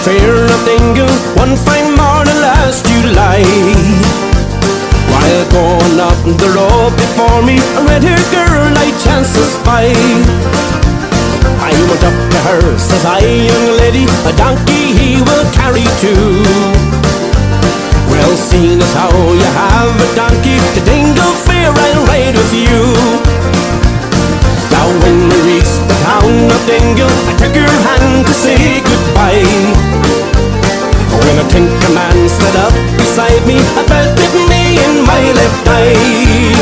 fair of Dingle one fine morning last July. While going up the road before me, a red-haired girl I chanced to spy. I went up to her, says I, young lady, a donkey he will carry too. Well, seeing as how you have a donkey to Dingle Fair, I'll ride with you. Now when we reached the town of Dingle, I took her hand to say goodbye. When a tinker man stood up beside me, I felt it me in my left eye.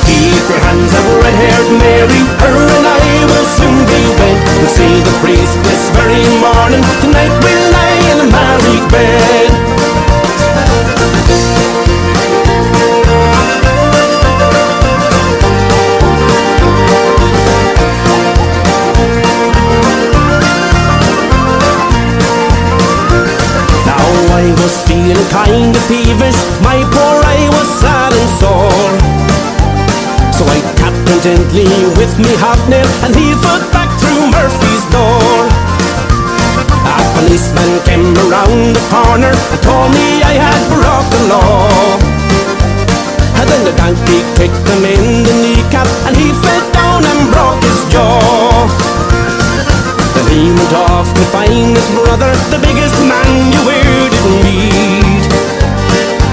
Keep your hands up, red-haired Mary, her and I will soon be wed. We'll see the priest this very morning, tonight we'll lie in a married bed. I was feeling kind of peevish, my poor eye was sad and sore. So I tapped him gently with me hobnail, and he fell back through Murphy's door. A policeman came around the corner and told me I had broke the law. And then the donkey kicked him in the kneecap, and he fell down and broke his jaw. Then he went off to find his brother, the biggest man you ever did meet.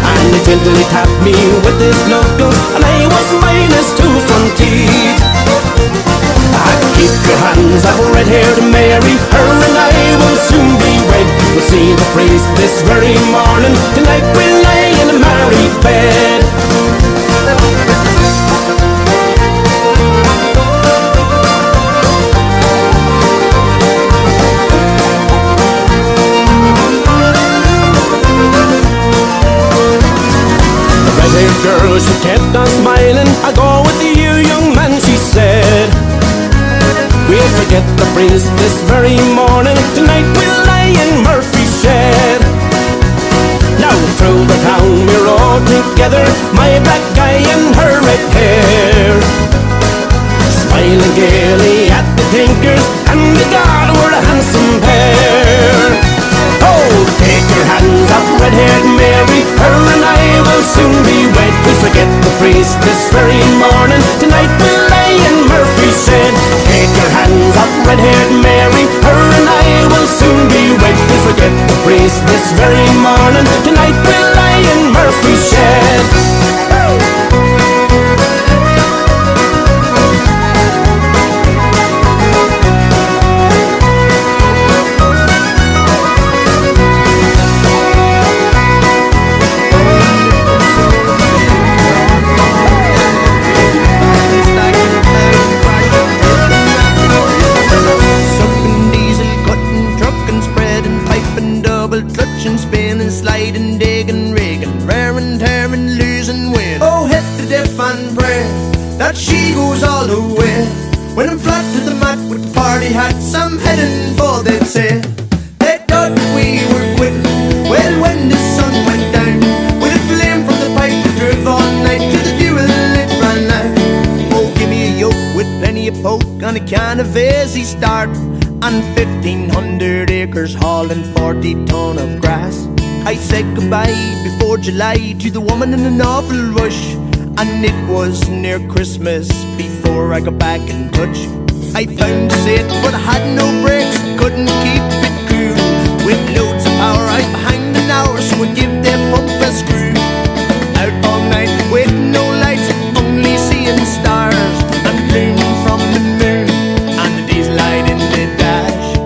And he gently tapped me with his knuckles, and I was minus 2 front teeth. Keep your hands up, red-haired Mary, her and I will soon be wed. We'll see the priest this very morning, tonight we'll lie in a married bed. Girl, she kept on smiling. I go with you, young man, she said. We'll forget the priest this very morning, tonight we'll lie in Murphy's shed. Now through the town we rode together, my black guy and her red hair, smiling gaily at the tinkers, and the God were a handsome pair. Oh, take your hands up, red-haired Mary, her and I will soon be wed. We'll forget the priest this very morning, tonight we'll lie in Murphy's shed. Take your hands up, red-haired Mary, her and I will soon be wed. We'll forget the priest this very morning, tonight we'll lie in Murphy's shed. Clutching, spinning, sliding, digging, rigging, raring, tearing, losing wind. Oh, hit the deaf and pray that she goes all the way. When I'm flat to the mat with the party hats, I'm heading for, they'd say. They thought we were quitting. Well, when the sun went down, with a flame from the pipe that drove all night to the fuel it ran out. Oh, give me a yoke with plenty of poke on a can of easy start, and 1,500 acres hauling 40 ton of grass. I said goodbye before July to the woman in an awful rush, and it was near Christmas before I got back in touch. I found a set but I had no brakes, couldn't keep it cool. With loads of power I was behind an hour, so I give their pump a screw. Out all night with no lights, only seeing stars, and blooming from the moon, and the diesel light in the dash.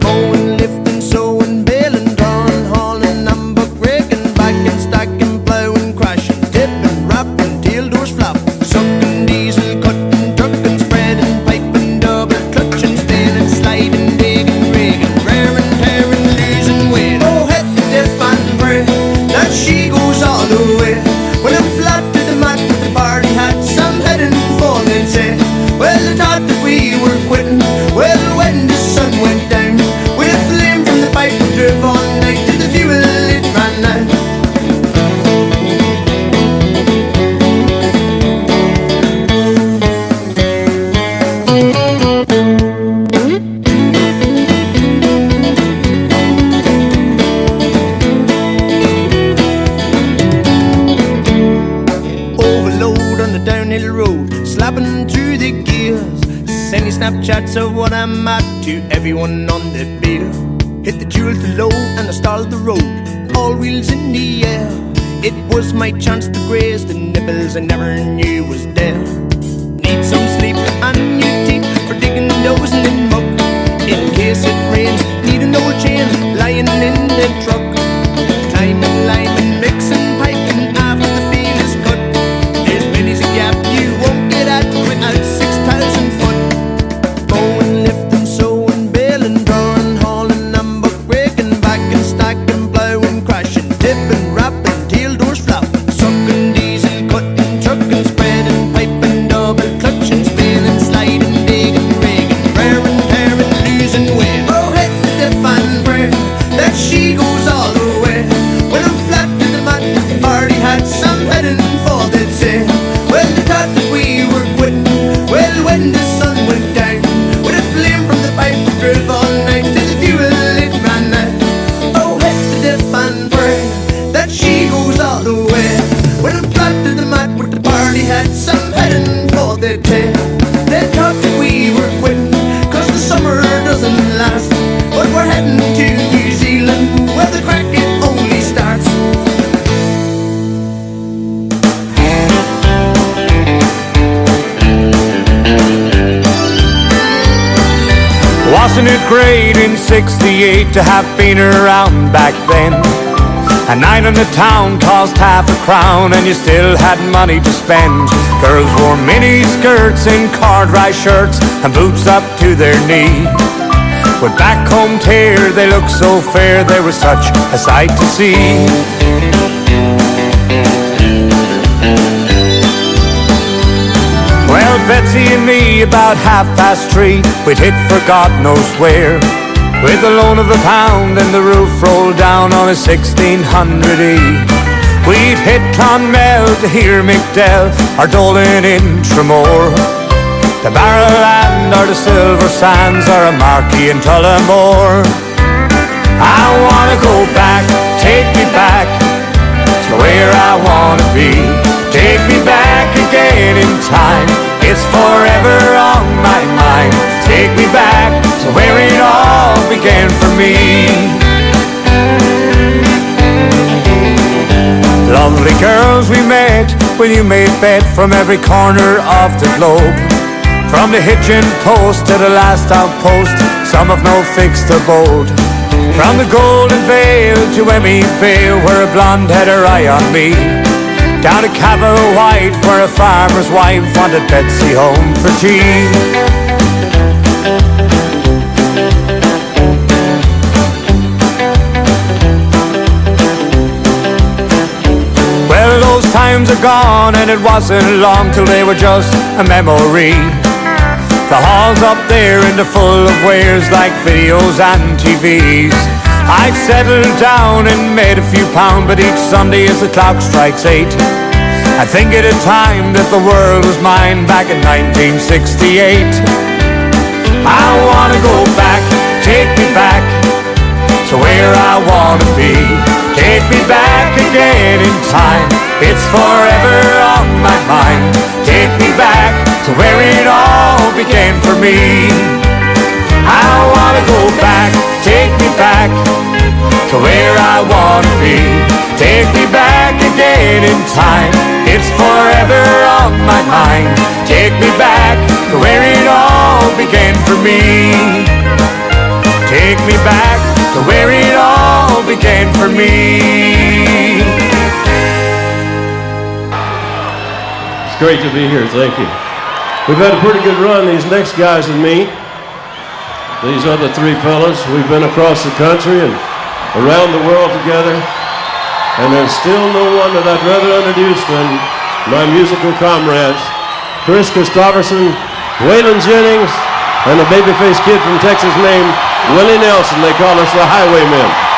Mowing, lifting, sowing, baling, drawing, hauling, and buck raking, backing, stacking, ploughing, crashing, tipping, wrapping, tail doors flap, sucking, diesel, cutting, trucking, spreading, piping, double clutching, spinning, sliding, digging, shots of what I'm at to everyone on the bill. Hit the jewels low and I started the road, all wheels in the air. It was my chance to graze the nipples I never knew was there. Need some sleep and new teeth for digging those in the muck. In case it rains, need an old chain lying in the truck. Climbing, liming, mixing, piping after the field is cut. There's many's a gap you won't get at without 6,000 foot. Mowing, lifting, sowing, baling, drawing, hauling, and buck-breaking, backing, stacking, plowing, crashing, dipping, wrapping, tail doors flapping, sucking, diesel, cutting, trucking, spreading, piping, double clutching, spinning, sliding, digging, rigging, raring, tearing, losing wind. Oh, hit the diff and pray that she goes all the way. When I'm flat to the mat, already had some heading for the day. Well, they thought that we were quitting. Well, when the sun went down, with a flame from the pipe we drove all night till the fuel it ran out. Oh, hit the diff and pray that she goes all the way. When I'm flat to the mat, with the party had some heading for the day. They thought that we were quitting, cause the summer doesn't last. But we're heading to New Zealand, where the crack it only starts. Wasn't it great in '68 to have been around back then? A night in the town cost half a crown and you still had money to spend. Girls wore mini skirts and corduroy shirts and boots up to their knee. But back home here they looked so fair, they were such a sight to see. Well, Betsy and me, about 3:30, we'd hit for God knows where, with the loan of £1 and the roof rolled down on a 1600E. We'd hit Clonmel to hear McDell or Dolan in Tremore, the Barrowland or the Silver Sands or a Marquee in Tullamore. I wanna go back, take me back to where I wanna be. Take me back again in time, it's forever on my mind. Take me back to where it all began for me. Lovely girls we met when you made bed from every corner of the globe. From the hitching post to the last outpost, some have no fixed abode. From the Golden Vale to Emmy Vale, where a blonde had her eye on me. Down to Cabo White, where a farmer's wife wanted Betsy home for tea. Well, those times are gone, and it wasn't long till they were just a memory. The hall's up there and they're full of wares like videos and TVs. I've settled down and made a few pounds, but each Sunday as the clock strikes 8, I think of the time that the world was mine back in 1968. I wanna go back, take me back to where I wanna be. Take me back again in time, it's forever on my mind. Take me back to where it all began for me. I wanna go back, take me back to where I wanna be. Take me back again in time, it's forever on my mind. Take me back to where it all began for me. Take me back to where it all began for me. It's great to be here, thank you. We've had a pretty good run, these next guys and me. These other three fellas, we've been across the country and around the world together, and there's still no one that I'd rather introduce than my musical comrades, Chris Christopherson, Waylon Jennings, and a babyface kid from Texas named Willie Nelson. They call us the Highwaymen.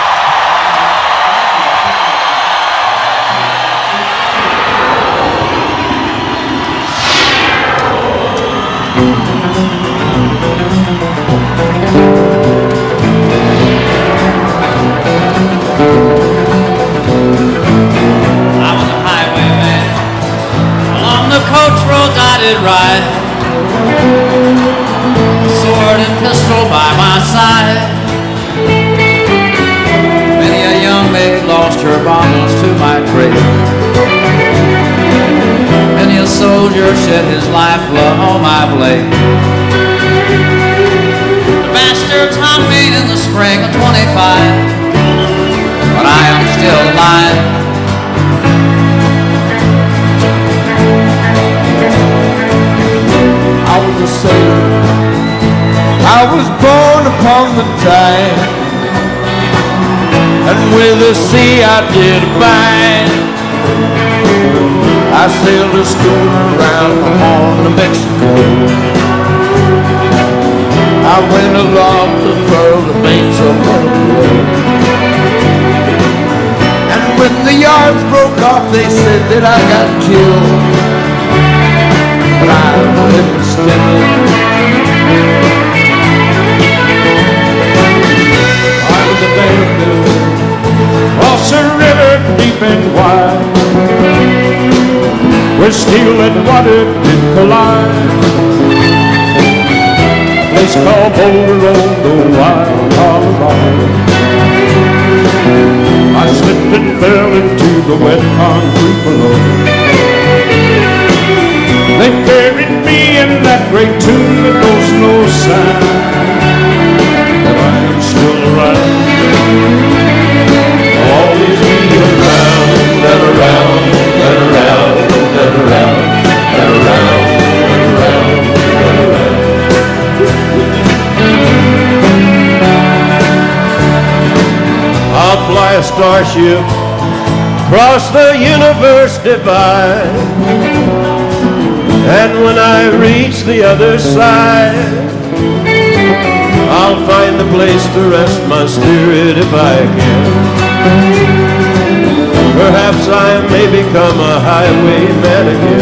Coach roads I did ride, so blade. The bastards hung me in the spring of 25, but I am still alive. I was a sailor, I was born upon the tide, and with the sea I did abide. I sailed a schooner around the Horn of Mexico. I went aloft to furl the mains of Puerto. And when the yards broke off, they said that I got killed, but I lived still. I was a bandit across a river deep and wide, where steel and water did collide. Place called Boulder on the wild Colorado. I slipped and fell into the wet concrete below. They buried me in that great tomb with knows no sign, but I am still around. Always be around and around and around and around and around and around and around. I'll fly a starship across the universe divide, and when I reach the other side, I'll find a place to rest my spirit if I can. Perhaps I may become a highwayman again,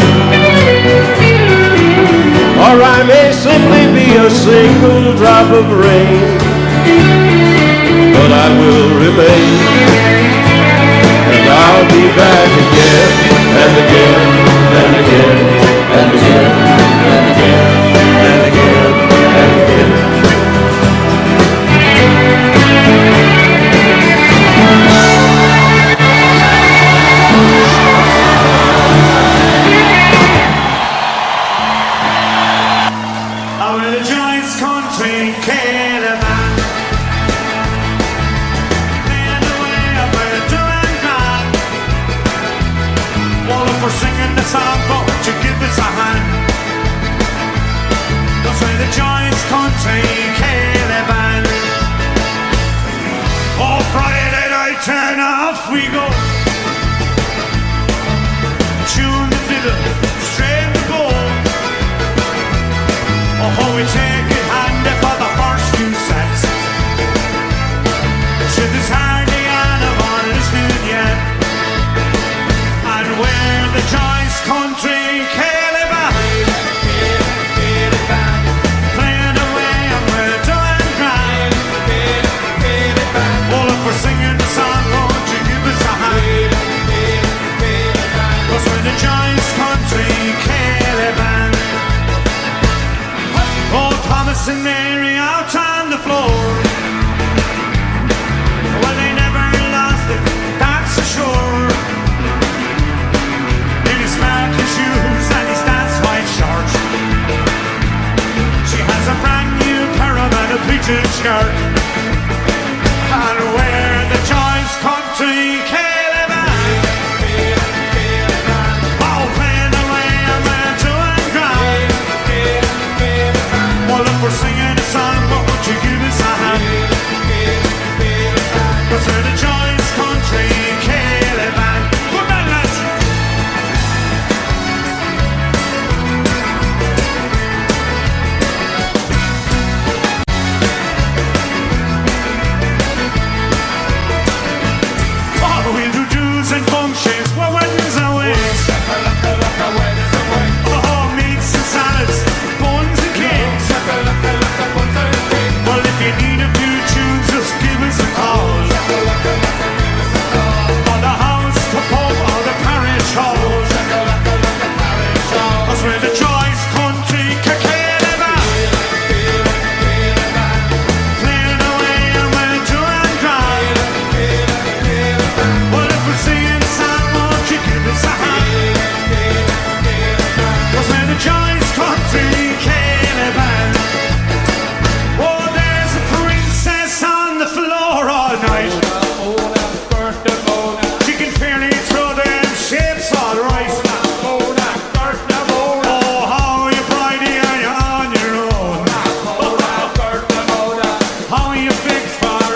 or I may simply be a single drop of rain, but I will remain, and I'll be back again and again and again and again and again and again and again. Turn off we go. Tune the fiddle, straight the bow. Oh, how we take it handy for the first few sets. Shit is hardly anyone listening yet. And we're the Joyce Country Caravan, playing away and we're doing grand. All if we're singing the song, won't you give us a hand?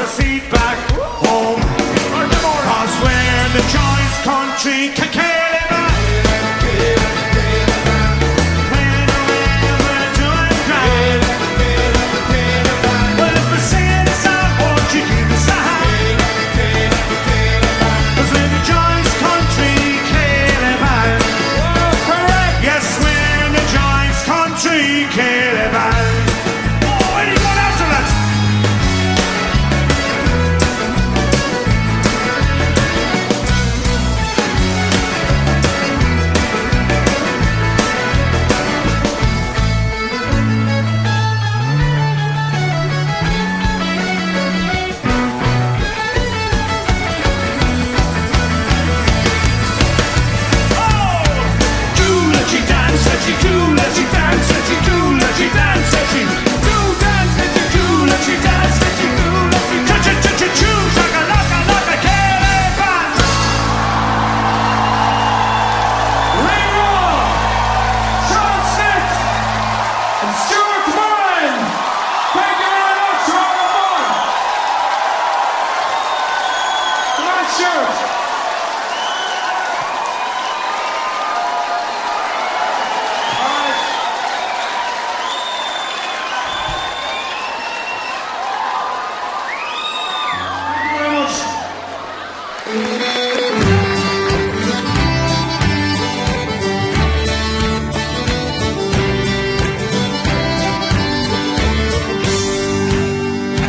a seat back home. Cause we're the choice country, Kilkenny. Playing away and we're doing grand. Well, if we're singing a song, won't you give us a hand? Cause we're the choice country, Kilkenny. Oh, correct. Yes, we're the choice country, Kilkenny. Oh, anyone after that?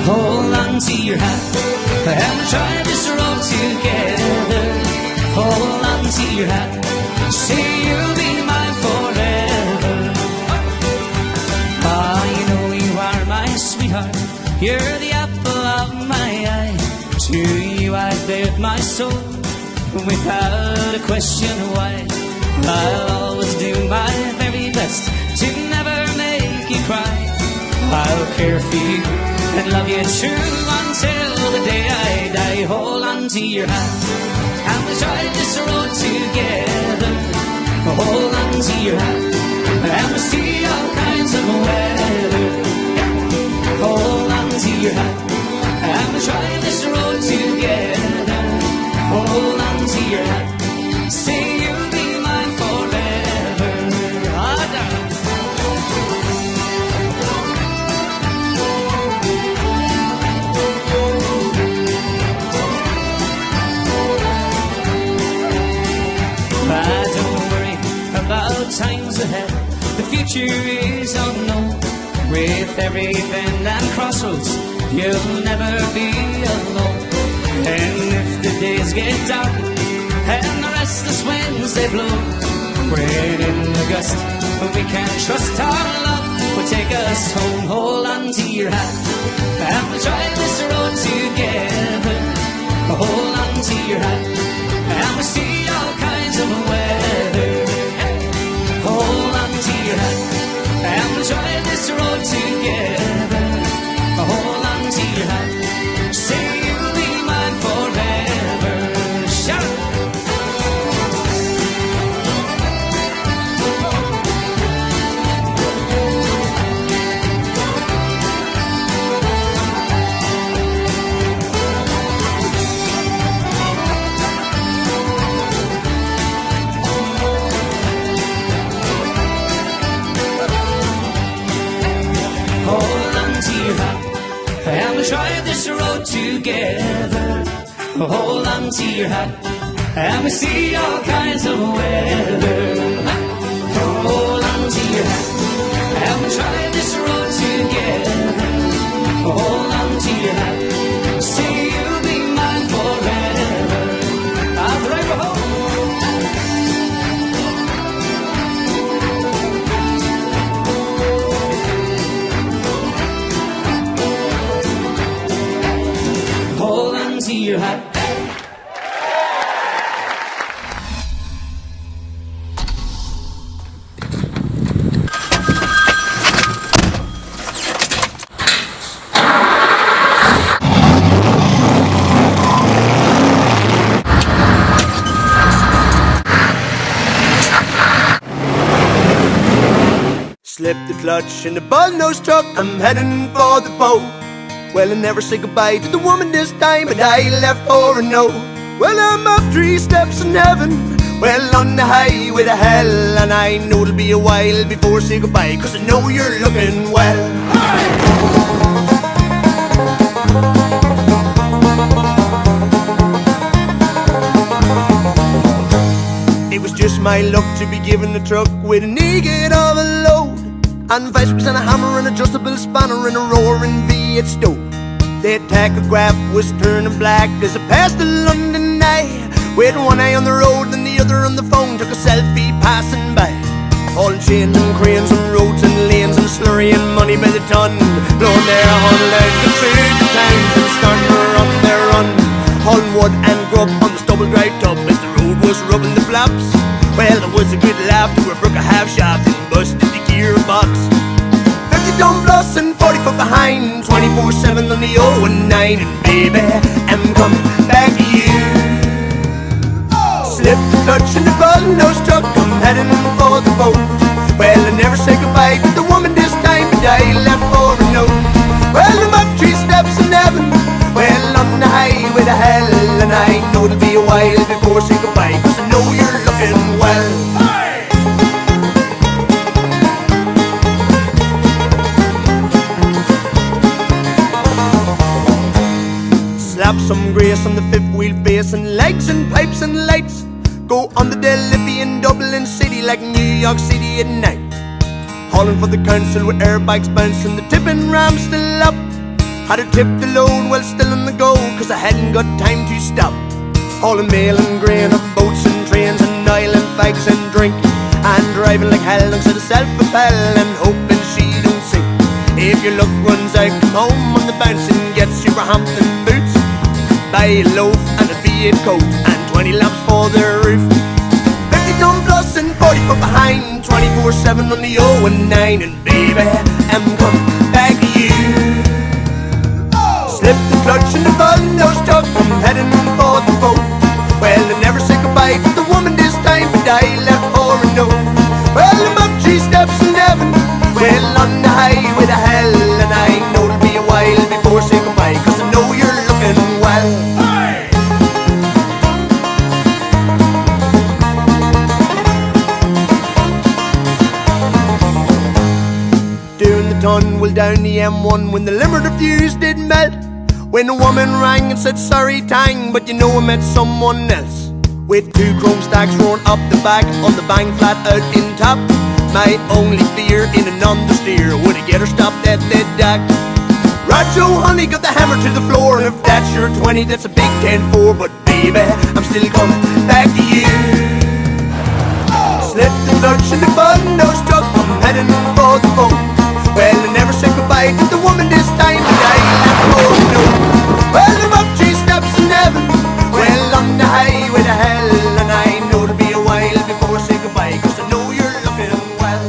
Hold on to your hat and try this road together. Hold on to your hat, say you'll be mine forever. Ah, you know you are my sweetheart, you're the apple of my eye. To you I bared my soul without a question why. I'll always do my very best to never make you cry. I'll care for you and love you true until the day I die. Hold on to your hat and we'll drive this road together. Hold on to your hat and we'll see all kinds of weather. Hold on to your hat and we'll drive this road together. Hold on to your hat, say you'll be mine forever. Ah, darling. Don't worry about times ahead, the future is unknown. With every bend and crossroads, you'll never be alone. And if the days get dark and the restless winds they blow, when in the gust we can't trust our love will take us home. Hold on to your hat and we'll drive this road together. Hold on to your hat and we'll see all kinds of weather. Hold on to your hat and we'll drive this road together. Hold on to your hat, say you'll be mine forever. Shout! And we'll drive this road together. Hold on to your hat and we'll see all kinds of weather. Hold on to your hat and we'll drive this road together. Hold on to your hat, say you'll be mine forever. I'll drive you home. Hold on to your hat. Slip the clutch in the bull-nose truck, I'm heading for the boat. Well, I never say goodbye to the woman this time, but I left for a note. Well, I'm up 3 steps in heaven, well, on the highway to hell, and I know it'll be a while before I say goodbye, 'cause I know you're looking well. It was just my luck to be given the truck with a naked of a load, and 5 springs and a hammer, an adjustable spanner, and a roaring V8 stove. The tachograph was turning black as I passed the London eye, with one eye on the road and the other on the phone, took a selfie passing by. Hauling chains and cranes on roads and lanes, and slurrying money by the ton, blowing their horn loud to through the towns and starting to run their run. Hauling wood and grub on the stubble dry tub as the road was rubbing the flaps. Well, there was a good laugh to a brook a half shaft and busted the gearbox. 50 ton plus and 40 foot behind, 24/7 on the 019, and baby, I'm coming back to you. Slip the clutch in the bottle-nose truck, I'm heading for the boat. Well, I never say goodbye to the woman this time, but I left for a note. Well, I'm up 3 steps in heaven, well, on the highway to hell, and I know it'll be a while before I say goodbye, 'cause I know you're looking well. Slap some grace on the 5th wheel base, and legs and pipes and lights. Go on the Deliffy in Dublin City like New York City at night. Hauling for the council with airbags bouncing, the tipping ram still up. Had to tip the load while still on the go, 'cause I hadn't got time to stop. Hauling mail and grain of boats and trains, and oil and fags and drink, and driving like hell instead of self-propel, and hoping she don't sink. If your luck runs out, come home on the bounce and get Superhampton boots. Buy a loaf and a V8 coat and 20 lamps for the roof. 50 ton plus and 40 foot behind, 24/7 on the 019, and baby, I'm coming back to you. Slip the clutch in the bottle-nose truck, I'm heading for the boat. Well, I never say goodbye to the woman this time, but I left for a note. Well, I'm up 3 steps in heaven, well, on the highway to hell, and I know it'll be a while before I say goodbye, 'cause I know you're looking well. Doing the tunnel down the M1 when the limiter fuse did melt, when the woman rang and said sorry tang, but you know I met someone else, with 2 chrome stacks roaring up the back on the bang flat out in top. My only fear in an understeer, would I get her stopped at the dock? Roger, honey, got the hammer to the floor, and if that's your 20, that's a big 10-4, but baby, I'm still coming back to you. Slip the clutch in the bottle-nose truck, I'm heading for the boat. Well, I never said goodbye to the woman this time, but I left for a note. Well, I'm up 3 steps in heaven, well, on the highway to hell, and I know it'll be a while before I say goodbye, 'cause I know you're looking well.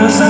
Cause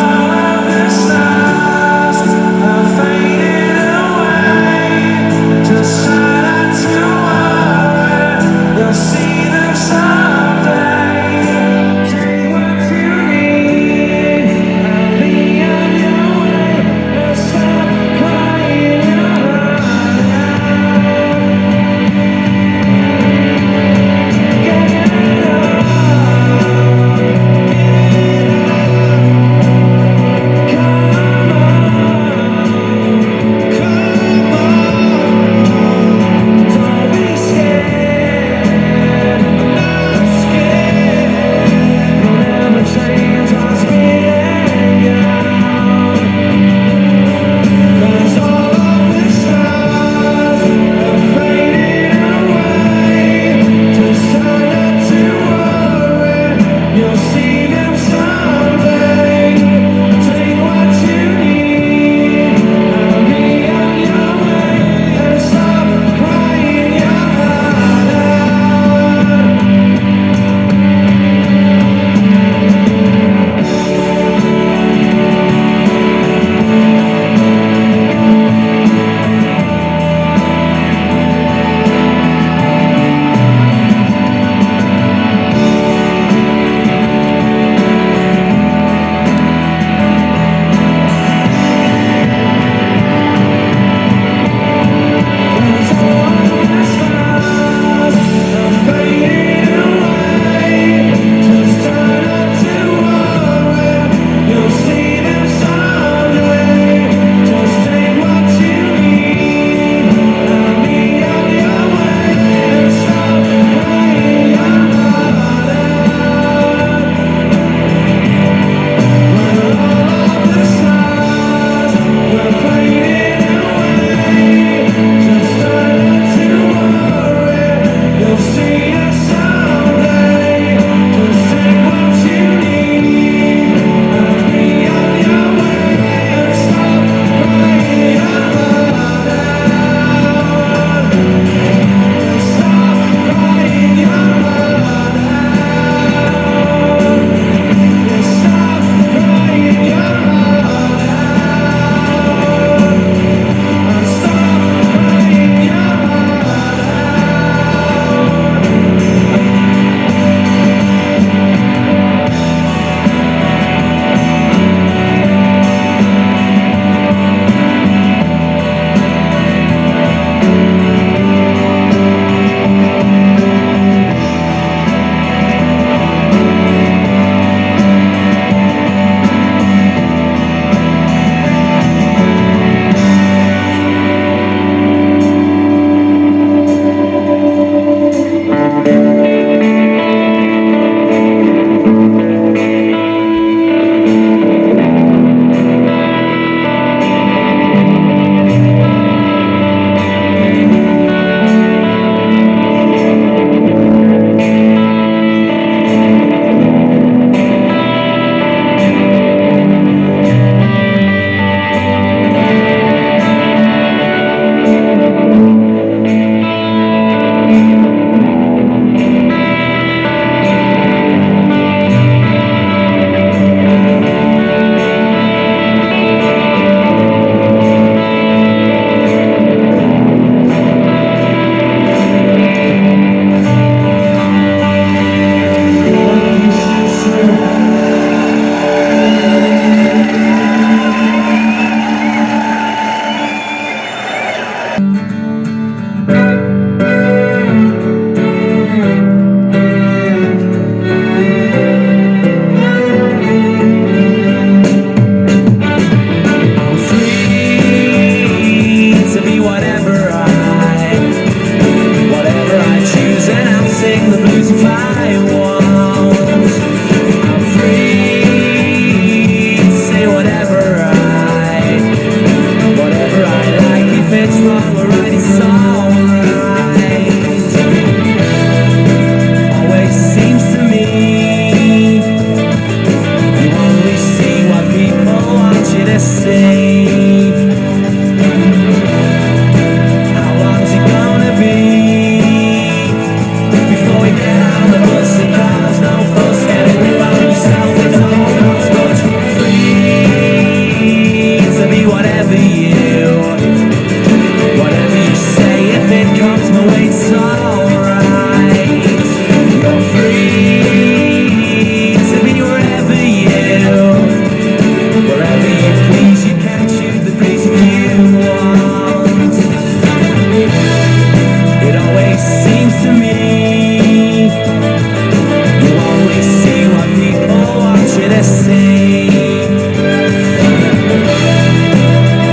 what people want you to see.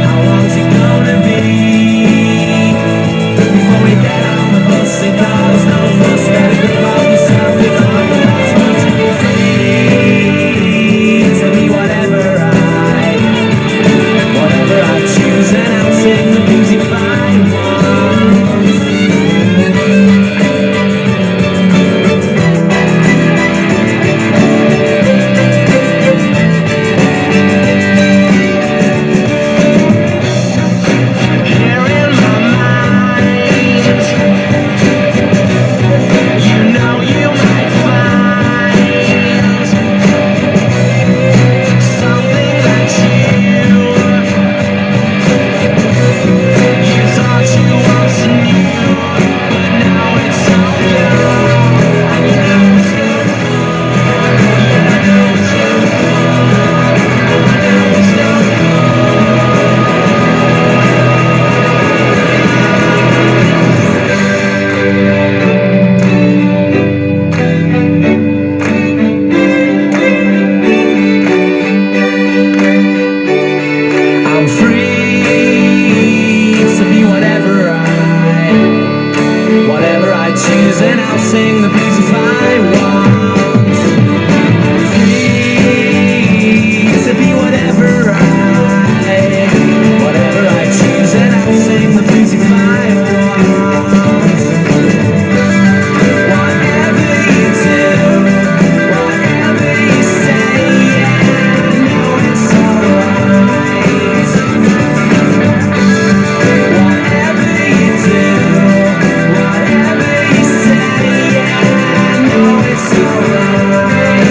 How long's it gonna be before we get on the bus and cars? No fuss, better grip on yourself. It's all the last one to be free to be whatever I choose, and I'll sing the blues if I want. Here in my mind, you know you might find something that you thought you once knew, but now it's all gone. You know it's no fun. You know it's no fun. I know it's no I'm free to be whatever I choose, and I'll sing the blues if I want. Free to be whatever I choose, and I'll sing the blues if I want. Whatever you do, whatever you say, yeah, I know it's alright. Whatever you do, whatever you say, yeah, I know it's alright.